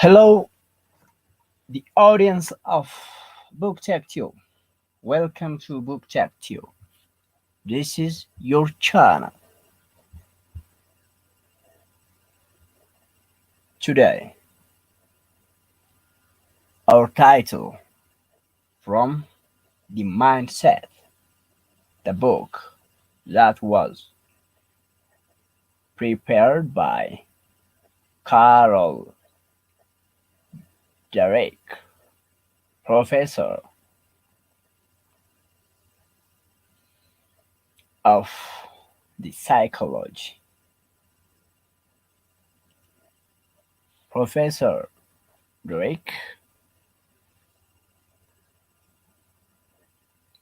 Hello, the audience of BookTech2. Welcome to BookTech2. This is your channel. Today, our title from the mindset, the book that was prepared by Carol Derek, professor of the psychology. Professor Drake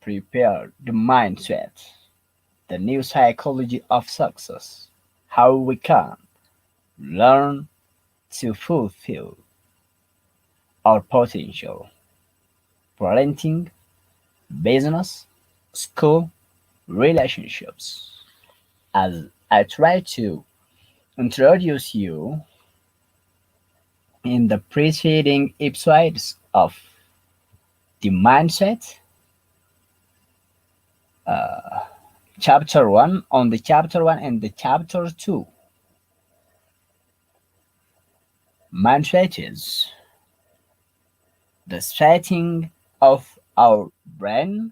prepared the mindset, the new psychology of success, how we can learn to fulfill our potential, parenting, business, school, relationships. As I try to introduce you in the preceding episodes of the mindset, chapter 1, on the chapter 1 and the chapter 2, mindset is the setting of our brain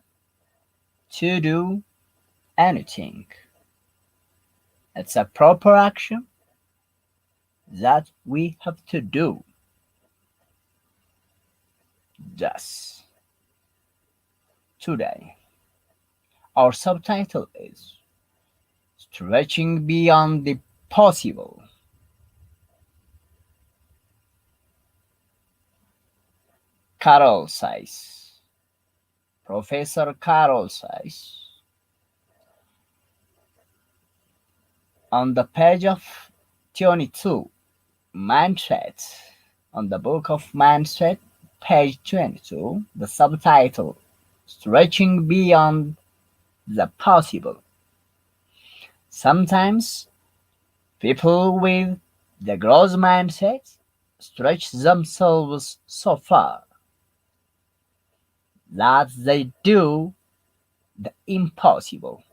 to do anything. It's a proper action that we have to do. Thus, today, our subtitle is Stretching Beyond the Possible. Carol says, Professor Carol says, on the page of 22, Mindset, on the book of Mindset, page 22, the subtitle, Stretching Beyond the Possible. Sometimes people with the growth mindset stretch themselves so far that they do the impossible.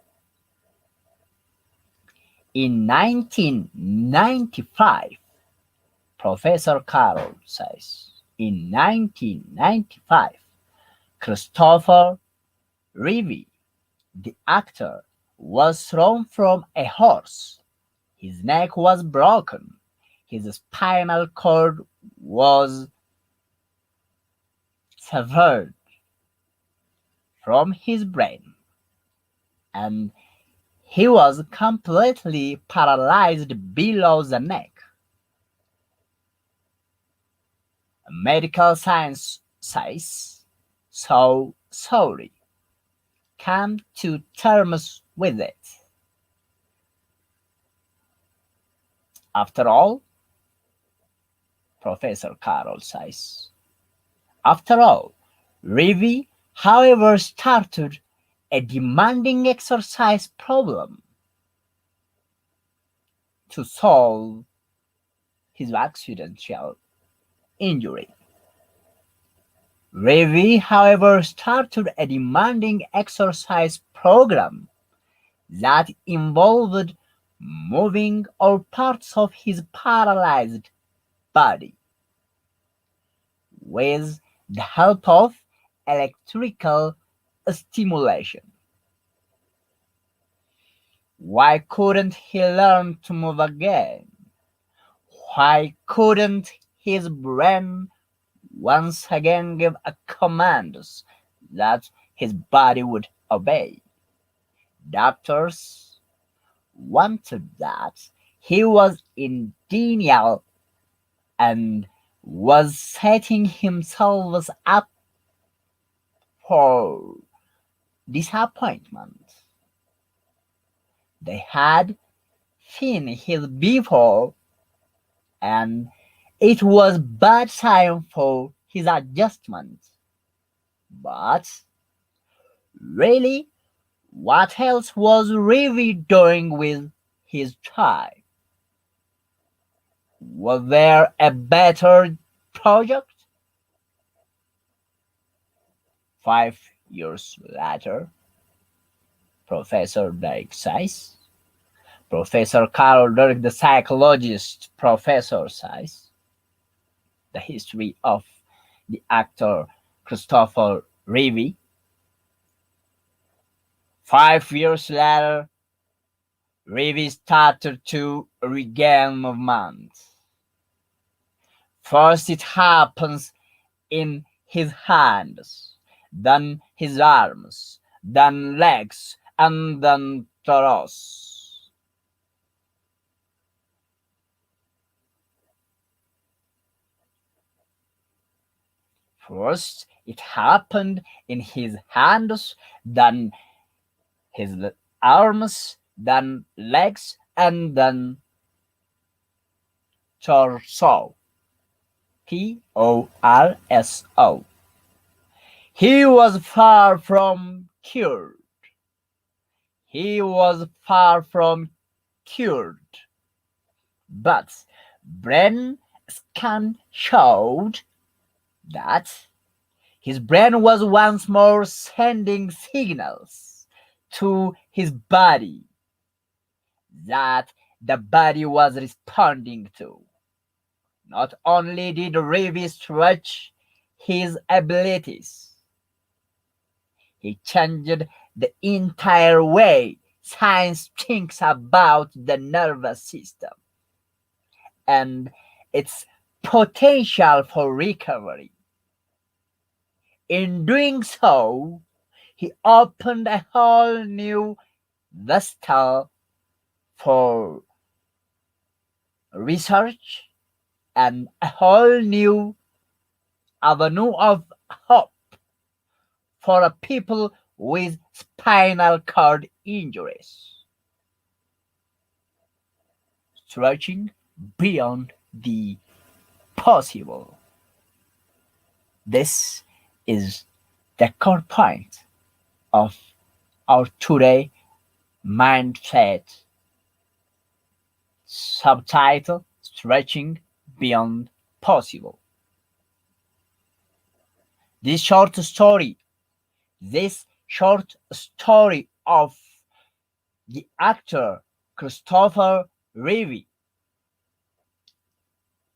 In 1995, Professor Carroll says, in 1995, Christopher Reeve, the actor, was thrown from a horse. His neck was broken. His spinal cord was severed from his brain, and he was completely paralyzed below the neck. Medical science says, so sorry. Come to terms with it. After all, Professor Carroll says, after all, Reeve, however, started a demanding exercise problem to solve his accidental injury. Reeve, however, started a demanding exercise program that involved moving all parts of his paralyzed body with the help of electrical stimulation. Why couldn't he learn to move again? Why couldn't his brain once again give a commands that his body would obey? Doctors wanted that. He was in denial and was setting himself up for disappointment. They had seen his before, and it was bad time for his adjustment. But really, what else was Reeve doing with his time? Was there a better project. 5 years later, Professor Derek Seiss, Professor Carol Derek, the psychologist, Professor Seiss, the history of the actor Christopher Reeve. 5 years later, Reeve started to regain movement. First, it happens in his hands, then his arms, then legs, and then torso. First, it happened in his hands, then his arms, then legs, and then torso. Torso. He was far from cured. He was far from cured. But brain scan showed that his brain was once more sending signals to his body that the body was responding to. Not only did Reeve stretch his abilities, he changed the entire way science thinks about the nervous system and its potential for recovery. In doing so, he opened a whole new vista for research and a whole new avenue of hope for people with spinal cord injuries. Stretching beyond the possible. This is the core point of our today mindset. Subtitle: Stretching Beyond Possible. This short story of the actor Christopher Reeve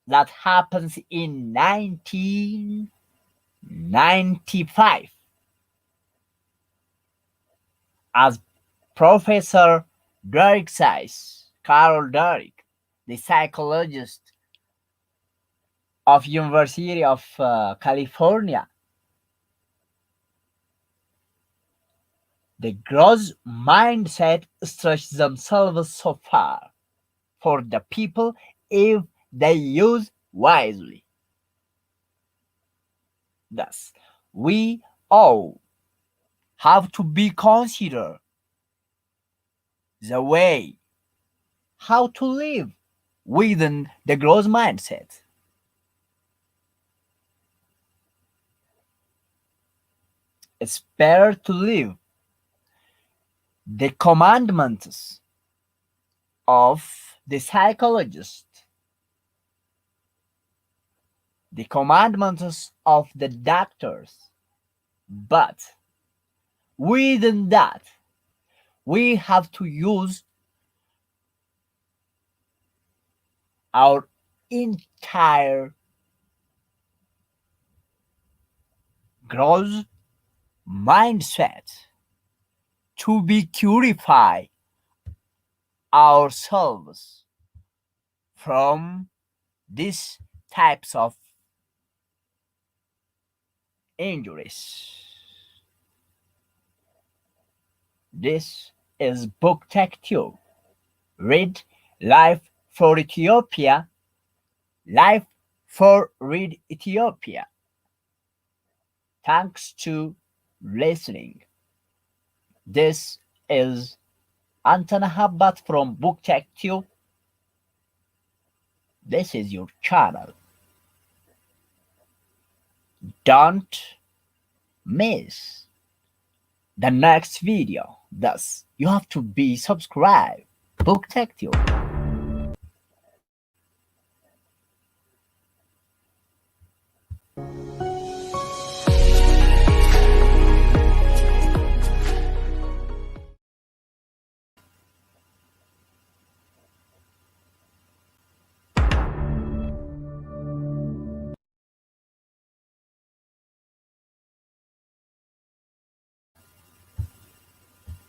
that happens in 1995 as Professor Derek Seiss, Carol Derek, the psychologist of University of California. The growth mindset stretches themselves so far for the people if they use wisely. Thus, we all have to be considered the way how to live within the growth mindset. It's better to live the commandments of the psychologist, the commandments of the doctors, but within that, we have to use our entire growth mindset to be purify ourselves from these types of injuries. This is Book Tech Tube. Read Life for Ethiopia. Life for Read Ethiopia. Thanks to listening. This is Anton Habbat from Book Tech Tube. This is your channel. Don't miss the next video. Thus, you have to be subscribed. Book Tech Tube.